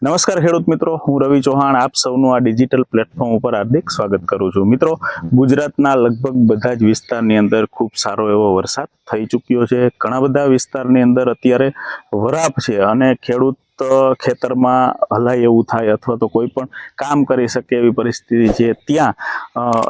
નમસ્કાર ખેડૂત મિત્રો, હું રવિ ચૌહાણ આપ સૌનું આ ડિજિટલ પ્લેટફોર્મ ઉપર હાર્દિક સ્વાગત કરું છું। મિત્રો, ગુજરાતના લગભગ બધા જ વિસ્તારની અંદર ખૂબ સારો એવો વરસાદ થઈ ચૂક્યો છે। ઘણા બધા વિસ્તારની અંદર અત્યારે વરાપ છે અને ખેડૂત ખેતરમાં હલાય એવું થાય અથવા તો કોઈ પણ કામ કરી શકે એવી પરિસ્થિતિ છે। ત્યાં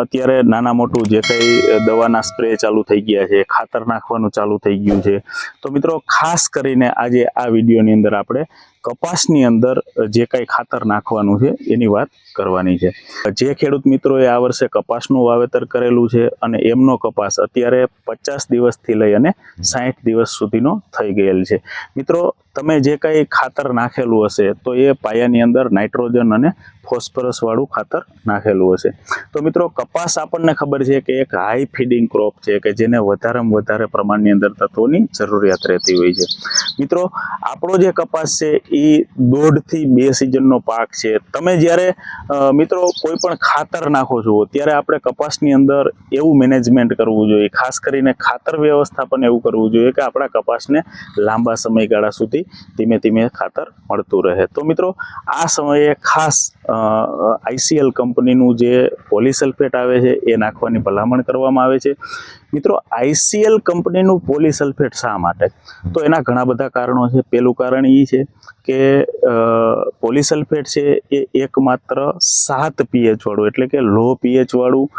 અત્યારે નાના મોટું જે કંઈ દવાના સ્પ્રે ચાલુ થઈ ગયા છે, ખાતર નાખવાનું ચાલુ થઈ ગયું છે। તો મિત્રો, ખાસ કરીને આજે આ વિડીયોની અંદર આપણે કપાસની અંદર જે કંઈ ખાતર નાખવાનું છે એની વાત કરવાની છે। જે ખેડૂત મિત્રોએ આ વર્ષે કપાસનું વાવેતર કરેલું છે અને એમનો કપાસ અત્યારે 50 દિવસથી લઈ અને 60 દિવસ સુધીનો થઈ ગયેલ છે। મિત્રો, તમે જે કંઈ ખાતર નાખેલું હશે તો એ પાયાની અંદર નાઇટ્રોજન અને ફોસ્ફરસ વાળું ખાતર નાખેલું હશે। તો મિત્રો, કપાસ આપણને ખબર છે કે એક હાઈ ફીડિંગ ક્રોપ છે કે જેને વધારેમાં વધારે પ્રમાણની અંદર તત્વોની જરૂરિયાત રહેતી હોય છે। મિત્રો, આપણો જે કપાસ છે એ 1.5 થી 2 સિઝનનો પાક છે। તમે જ્યારે મિત્રો કોઈ પણ ખાતર નાખો છો ત્યારે આપણે કપાસની અંદર એવું મેનેજમેન્ટ કરવું જોઈએ, ખાસ કરીને ખાતર વ્યવસ્થાપન એવું કરવું જોઈએ કે આપણા કપાસને લાંબા સમયગાળા સુધી ધીમે ધીમે ખાતર મળતું રહે। તો મિત્રો, આ સમયે ખાસ ICL કંપનીનું જે પોલીસલ્ફેટ આવે છે એ નાખવાની ભલામણ કરવામાં આવે છે। મિત્રો, ICL કંપનીનું પોલીસલ્ફેટ શા માટે? તો એના ઘણા બધા કારણો છે। પહેલું કારણ એ છે કે પોલીસલ્ફેટ છે એ એકમાત્ર 7 pH વાળું એટલે કે લો pH વાળું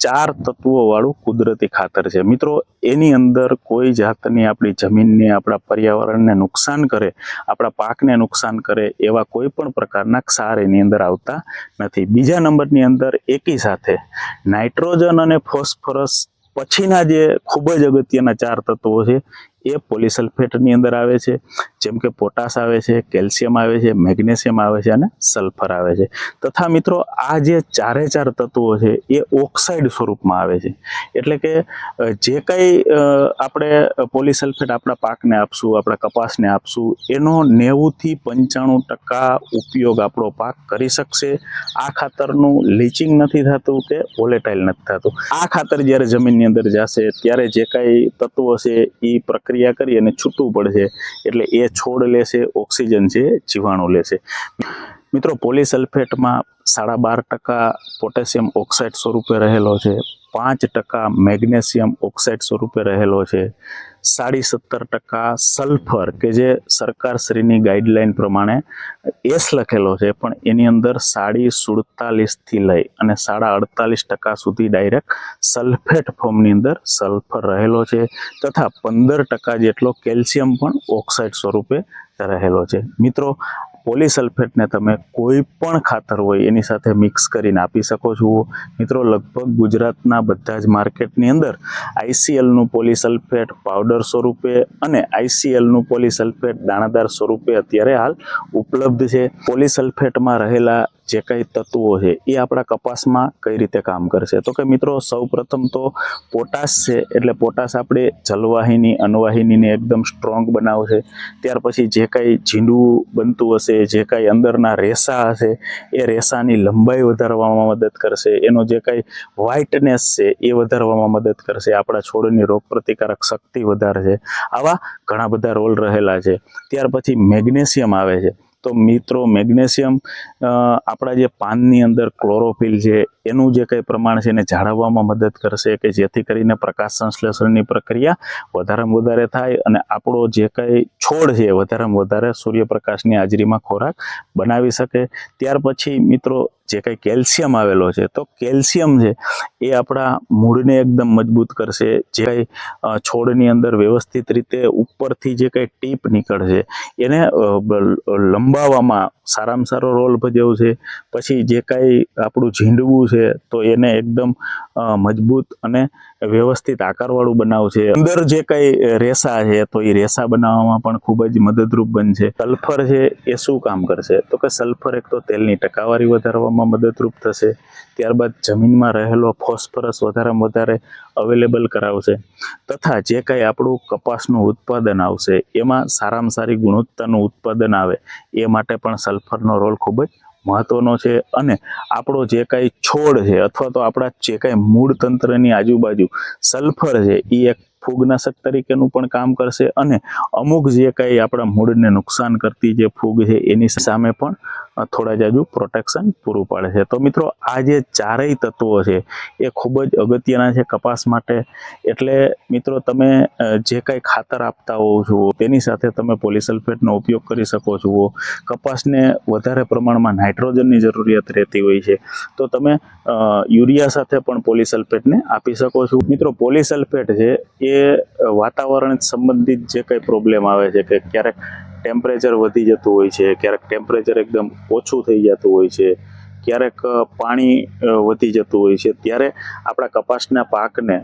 4 તત્વો વાળું કુદરતી ખાતર છે। મિત્રો, એની અંદર કોઈ જાતની આપણી જમીનને, આપણા પર્યાવરણને નુકસાન કરે, આપણા પાકને નુકસાન કરે એવા કોઈ પણ પ્રકારના ક્ષાર એની અંદર આવતા નથી। બીજા નંબરની અંદર એકી સાથે નાઇટ્રોજન અને ફોસ્ફરસ પછીના જે ખૂબ જ અગત્યના 4 તત્વો છે એ પોલીસલ્ફેટની અંદર આવે છે। જેમ કે પોટાશ આવે છે, કેલ્શિયમ આવે છે, મેગ્નેશિયમ આવે છે અને સલ્ફર આવે છે। તથા મિત્રો, આ જે 4 તત્વો છે એ ઓક્સાઇડ સ્વરૂપમાં આવે છે। એટલે કે જે કંઈ આપણે પોલીસલ્ફેટ આપણા પાકને આપશું, આપણા કપાસને આપશું, એનો 90 થી 95% ઉપયોગ આપણો પાક કરી શકશે। આ ખાતરનું લીચિંગ નથી થતું કે વોલેટાઇલ નથી થતું। આ ખાતર જ્યારે જમીનની અંદર જશે ત્યારે જે કાંઈ તત્વો છે એ પ્રક્રિયા કરી અને છૂટું પડશે એટલે એ છોડ લેશે, ઓક્સિજન છે જીવાણુ લેશે। મિત્રો, પોલીસલ્ફેટમાં 12.5% પોટેશિયમ ઓક્સાઇડ સ્વરૂપે રહેલો છે, 5% મેગ્નેશિયમ ઓક્સાઇડ સ્વરૂપે રહેલો છે, 17.5% સલ્ફર કે જે સરકારશ્રીની ગાઈડલાઈન પ્રમાણે એસ લખેલો છે પણ એની અંદર 47 થી લઈ અને 48% સુધી ડાયરેક્ટ સલ્ફેટ ફોર્મની અંદર સલ્ફર રહેલો છે, તથા 15% જેટલો કેલ્શિયમ પણ ઓક્સાઇડ સ્વરૂપે રહેલો છે। મિત્રો, પોલીસલ્ફેટને તમે કોઈ પણ ખાતર હોય એની સાથે મિક્સ કરીને આપી શકો છો। મિત્રો, લગભગ ગુજરાતના બધા જ માર્કેટની અંદર ICLનું પોલીસલ્ફેટ પાવડર સ્વરૂપે અને ICLનું પોલીસલ્ફેટ દાણાદાર સ્વરૂપે અત્યારે હાલ ઉપલબ્ધ છે। પોલીસલ્ફેટમાં રહેલા જે કંઈ તત્વો છે એ આપણા કપાસમાં કઈ રીતે કામ કરશે? તો કે મિત્રો, સૌપ્રથમ તો પોટાશ છે એટલે પોટાશ આપણે જલવાહિની, અનવાહિનીને એકદમ સ્ટ્રોંગ બનાવશે। ત્યાર પછી જે કાંઈ ઝીંડું બનતું હશે, જે કાંઈ અંદરના રેસા હશે એ રેસાની લંબાઈ વધારવામાં મદદ કરશે। એનો જે કાંઈ વ્હાઇટનેસ છે એ વધારવામાં મદદ કરશે, આપણા છોડની રોગપ્રતિકારક શક્તિ વધારશે। આવા ઘણા બધા રોલ રહેલા છે। ત્યાર પછી મેગ્નેશિયમ આવે છે। તો મિત્રો, મેગ્નેશિયમ આપણા જે પાનની અંદર ક્લોરોફિલ છે એનું જે કંઈ પ્રમાણ છે એને જાળવવામાં મદદ કરશે કે જેથી કરીને પ્રકાશ સંશ્લેષણની પ્રક્રિયા વધારેમાં વધારે થાય અને આપણો જે કંઈ છોડ છે વધારેમાં વધારે સૂર્યપ્રકાશની હાજરીમાં ખોરાક બનાવી શકે। ત્યાર પછી મિત્રો, જે કંઈ કેલ્શિયમ આવેલો છે તો કેલ્શિયમ છે એ આપણા મૂળને એકદમ મજબૂત કરશે। જે કંઈ છોડની અંદર વ્યવસ્થિત રીતે ઉપરથી જે કંઈ ટીપ નીકળશે એને લંબાવવામાં સારામાં સારો રોલ ભજવશે। પછી જે કાંઈ આપણું ઝીંડવું છે તો એને એકદમ મજબૂત અને વ્યવસ્થિત આકારવાળું બનાવશે। અંદર જે કંઈ રેસા છે તો એ રેસા બનાવવામાં પણ ખૂબ જ મદદરૂપ બનશે। સલ્ફર છે એ શું કામ કરશે? તો કે સલ્ફર એક તો તેલની ટકાવારી વધારવામાં મદદરૂપ થશે। ત્યારબાદ જમીનમાં રહેલો ફોસ્ફરસ વધારેમાં વધારે અવેલેબલ કરાવશે, તથા જે કાંઈ આપણું કપાસનું ઉત્પાદન આવશે એમાં સારામાં સારી ગુણવત્તાનું ઉત્પાદન આવે એ માટે પણ સલ્ફરનો રોલ ખૂબ જ મહત્વનો છે। અને આપણો જે કાંઈ છોડ છે અથવા તો આપણા જે કાંઈ મૂળ તંત્રની આજુબાજુ સલ્ફર છે એ એક ફૂગનાશક તરીકેનું પણ કામ કરશે અને અમુક જે કંઈ આપણા મૂળને નુકસાન કરતી જે ફૂગ છે એની સામે પણ થોડા જાજુ પ્રોટેક્શન પૂરું પાડે છે. તો મિત્રો આ જે ચારેય તત્વો છે એ ખૂબ જ અગત્યના છે કપાસ માટે. એટલે મિત્રો તમે જે કંઈ ખાતર આપતા હોવ છો તેની સાથે તમે પોલીસલ્ફેટનો ઉપયોગ કરી શકો છો. કપાસને વધારે પ્રમાણમાં નાઇટ્રોજનની જરૂરિયાત રહેતી હોય છે તો તમે યુરિયા સાથે પણ પોલીસલ્ફેટને આપી શકો છો. મિત્રો પોલીસલ્ફેટ છે એ વાતાવરણ સંબંધિત જે કંઈ પ્રોબ્લેમ આવે છે કે ક્યારેક ટેમ્પરેચર વધી જતું હોય છે, ક્યારેક ટેમ્પરેચર એકદમ ઓછું થઈ જતું હોય છે, ક્યારેક પાણી વધી જતું હોય છે, ત્યારે આપણા કપાસના પાકને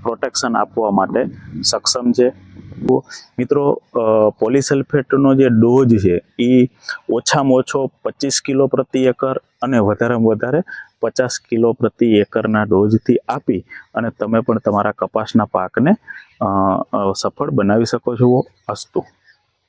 પ્રોટેક્શન આપવા માટે સક્ષમ છે. મિત્રો પોલીસલ્ફેટનો જે ડોઝ છે એ ઓછામાં ઓછો 25 કિલો પ્રતિ એકર અને વધારેમાં વધારે 50 કિલો પ્રતિ એકરના ડોઝથી આપી અને તમે પણ તમારા કપાસના પાકને સફળ બનાવી શકો છો. અસ્તુ.